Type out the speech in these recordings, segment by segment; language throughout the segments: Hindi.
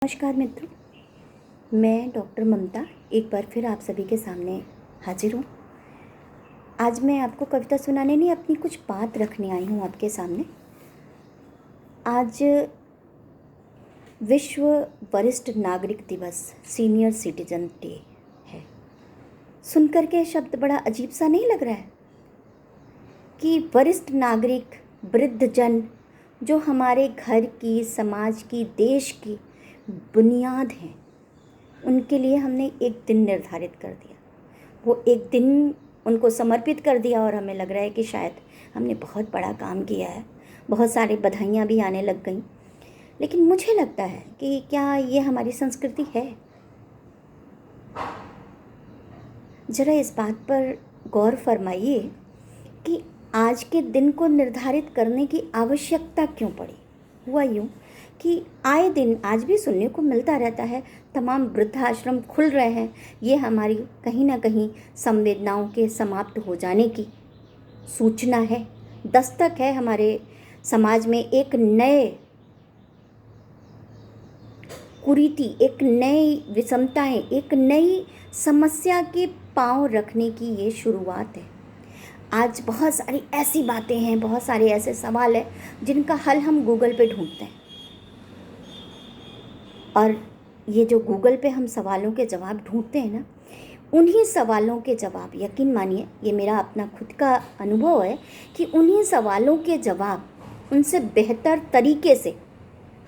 नमस्कार मित्रों, मैं डॉक्टर ममता एक बार फिर आप सभी के सामने हाजिर हूँ। आज मैं आपको कविता सुनाने नहीं, अपनी कुछ बात रखने आई हूँ आपके सामने। आज विश्व वरिष्ठ नागरिक दिवस, सीनियर सिटीजन डे है। सुनकर के शब्द बड़ा अजीब सा नहीं लग रहा है कि वरिष्ठ नागरिक, वृद्धजन, जो हमारे घर की, समाज की, देश की बुनियाद हैं, उनके लिए हमने एक दिन निर्धारित कर दिया। वो एक दिन उनको समर्पित कर दिया और हमें लग रहा है कि शायद हमने बहुत बड़ा काम किया है। बहुत सारी बधाइयाँ भी आने लग गई, लेकिन मुझे लगता है कि क्या ये हमारी संस्कृति है? ज़रा इस बात पर गौर फरमाइए कि आज के दिन को निर्धारित करने की आवश्यकता क्यों पड़ी। हुआ यूँ कि आए दिन आज भी सुनने को मिलता रहता है, तमाम वृद्धाश्रम खुल रहे हैं। ये हमारी कहीं ना कहीं संवेदनाओं के समाप्त हो जाने की सूचना है, दस्तक है। हमारे समाज में एक नए कुरीति, एक नई विषमताएं, एक नई समस्या के पांव रखने की ये शुरुआत है। आज बहुत सारी ऐसी बातें हैं, बहुत सारे ऐसे सवाल हैं जिनका हल हम गूगल पे ढूंढते हैं, और ये जो गूगल पे हम सवालों के जवाब ढूंढते हैं ना, उन्हीं सवालों के जवाब, यकीन मानिए ये मेरा अपना खुद का अनुभव है कि उन्हीं सवालों के जवाब उनसे बेहतर तरीके से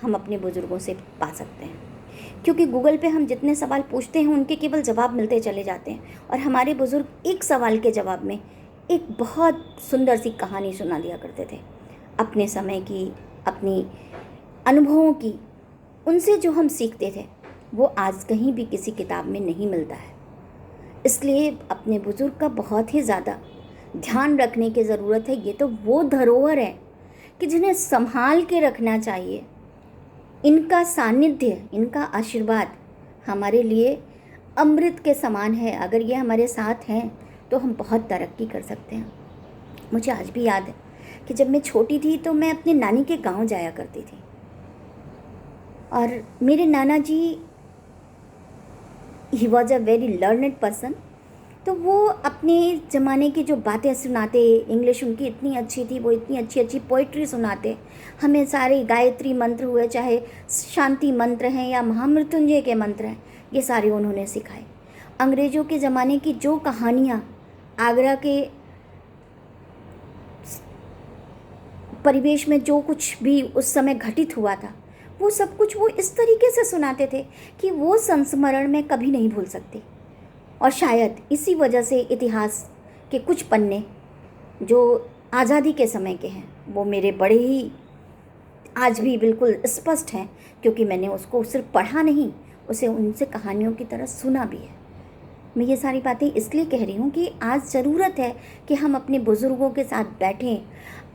हम अपने बुज़ुर्गों से पा सकते हैं। क्योंकि गूगल पे हम जितने सवाल पूछते हैं उनके केवल जवाब मिलते चले जाते हैं, और हमारे बुज़ुर्ग एक सवाल के जवाब में एक बहुत सुंदर सी कहानी सुना दिया करते थे, अपने समय की, अपनी अनुभवों की। उनसे जो हम सीखते थे वो आज कहीं भी किसी किताब में नहीं मिलता है। इसलिए अपने बुज़ुर्ग का बहुत ही ज़्यादा ध्यान रखने की ज़रूरत है। ये तो वो धरोहर है कि जिन्हें संभाल के रखना चाहिए। इनका सानिध्य, इनका आशीर्वाद हमारे लिए अमृत के समान है। अगर ये हमारे साथ हैं तो हम बहुत तरक्की कर सकते हैं। मुझे आज भी याद है कि जब मैं छोटी थी तो मैं अपने नानी के गांव जाया करती थी, और मेरे नाना जी, he was a very learned person. तो वो अपने ज़माने की जो बातें सुनाते, इंग्लिश उनकी इतनी अच्छी थी, वो इतनी अच्छी अच्छी पोइट्री सुनाते हमें। सारे गायत्री मंत्र हुए, चाहे शांति मंत्र हैं या महामृत्युंजय के मंत्र हैं, ये सारे उन्होंने सिखाए। अंग्रेज़ों के ज़माने की जो कहानियाँ आगरा के परिवेश में जो कुछ भी उस समय घटित हुआ था, वो सब कुछ वो इस तरीके से सुनाते थे कि वो संस्मरण में कभी नहीं भूल सकती। और शायद इसी वजह से इतिहास के कुछ पन्ने जो आज़ादी के समय के हैं वो मेरे बड़े ही आज भी बिल्कुल स्पष्ट हैं, क्योंकि मैंने उसको सिर्फ पढ़ा नहीं, उसे उनसे कहानियों की तरह सुना भी है। मैं ये सारी बातें इसलिए कह रही हूँ कि आज ज़रूरत है कि हम अपने बुज़ुर्गों के साथ बैठें।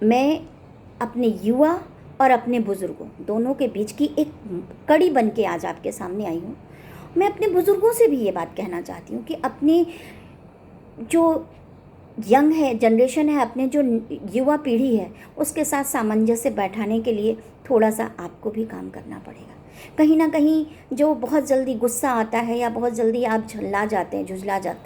मैं अपने युवा और अपने बुज़ुर्गों दोनों के बीच की एक कड़ी बन के आज आपके सामने आई हूँ। मैं अपने बुज़ुर्गों से भी ये बात कहना चाहती हूँ कि अपने जो यंग है, जनरेशन है, अपने जो युवा पीढ़ी है, उसके साथ सामंजस्य बैठाने के लिए थोड़ा सा आपको भी काम करना पड़ेगा। कहीं ना कहीं जो बहुत जल्दी गुस्सा आता है या बहुत जल्दी आप झुंझला जाते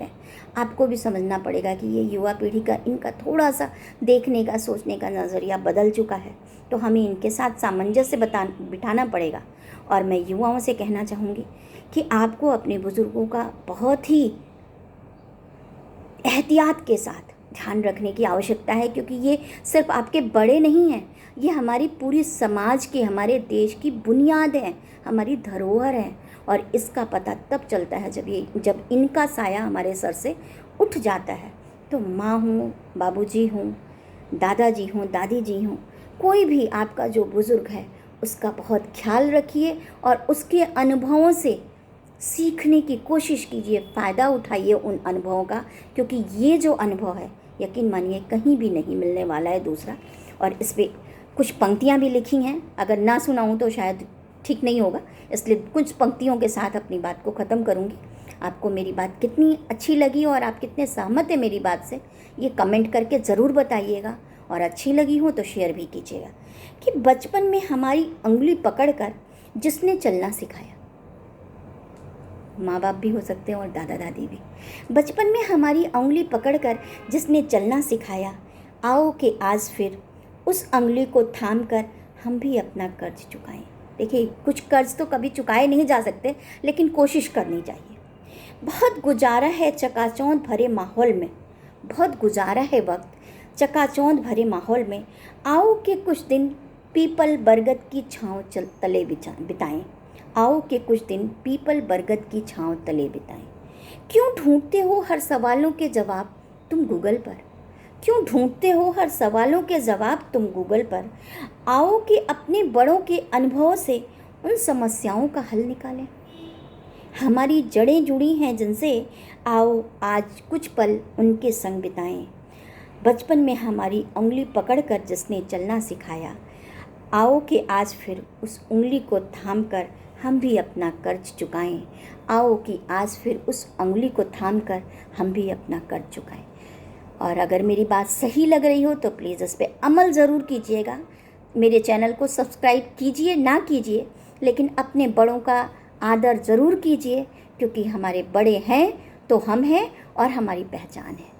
हैं, आपको भी समझना पड़ेगा कि ये युवा पीढ़ी का, इनका थोड़ा सा देखने का, सोचने का नज़रिया बदल चुका है। तो हमें इनके साथ सामंजस्य बिठाना पड़ेगा। और मैं युवाओं से कहना चाहूँगी कि आपको अपने बुज़ुर्गों का बहुत ही एहतियात के साथ ध्यान रखने की आवश्यकता है, क्योंकि ये सिर्फ आपके बड़े नहीं हैं, ये हमारी पूरी समाज की, हमारे देश की बुनियाद है, हमारी धरोहर है। और इसका पता तब चलता है जब इनका साया हमारे सर से उठ जाता है। तो माँ हूँ, बाबूजी हूँ, दादाजी हूँ, दादी जी हूँ, कोई भी आपका जो बुज़ुर्ग है उसका बहुत ख्याल रखिए और उसके अनुभवों से सीखने की कोशिश कीजिए, फ़ायदा उठाइए उन अनुभवों का, क्योंकि ये जो अनुभव है यकीन मानिए कहीं भी नहीं मिलने वाला है दूसरा। और इस पर कुछ पंक्तियाँ भी लिखी हैं, अगर ना सुनाऊँ तो शायद ठीक नहीं होगा, इसलिए कुछ पंक्तियों के साथ अपनी बात को ख़त्म करूँगी। आपको मेरी बात कितनी अच्छी लगी और आप कितने सहमत हैं मेरी बात से, ये कमेंट करके ज़रूर बताइएगा। और अच्छी लगी हो तो शेयर भी कीजिएगा। कि बचपन में हमारी उंगली पकड़कर जिसने चलना सिखाया, माँ बाप भी हो सकते हैं और दादा दादी भी। बचपन में हमारी उंगली पकड़कर जिसने चलना सिखाया, आओ कि आज फिर उस उंगली को थाम कर हम भी अपना कर्ज चुकाएं। देखिए, कुछ कर्ज तो कभी चुकाए नहीं जा सकते, लेकिन कोशिश करनी चाहिए। बहुत गुजारा है चकाचौंध भरे माहौल में, बहुत गुजारा है वक्त चकाचौंध भरे माहौल में। आओ कि कुछ दिन पीपल बरगद की छाँव तले बिताएं। आओ कि कुछ दिन पीपल बरगद की छाँव तले बिताएं। क्यों ढूंढते हो हर सवालों के जवाब तुम गूगल पर? क्यों ढूंढते हो हर सवालों के जवाब तुम गूगल पर? आओ कि अपने बड़ों के अनुभवों से उन समस्याओं का हल निकालें। हमारी जड़ें जुड़ी हैं जिनसे, आओ आज कुछ पल उनके संग बिताएं। बचपन में हमारी उंगली पकड़कर जिसने चलना सिखाया, आओ कि आज फिर उस उंगली को थामकर हम भी अपना कर्ज चुकाएं। आओ कि आज फिर उस उंगली को थामकर हम भी अपना कर्ज चुकाएं। और अगर मेरी बात सही लग रही हो तो प्लीज़ इस पर अमल ज़रूर कीजिएगा। मेरे चैनल को सब्सक्राइब कीजिए ना कीजिए, लेकिन अपने बड़ों का आदर ज़रूर कीजिए, क्योंकि हमारे बड़े हैं तो हम हैं और हमारी पहचान है।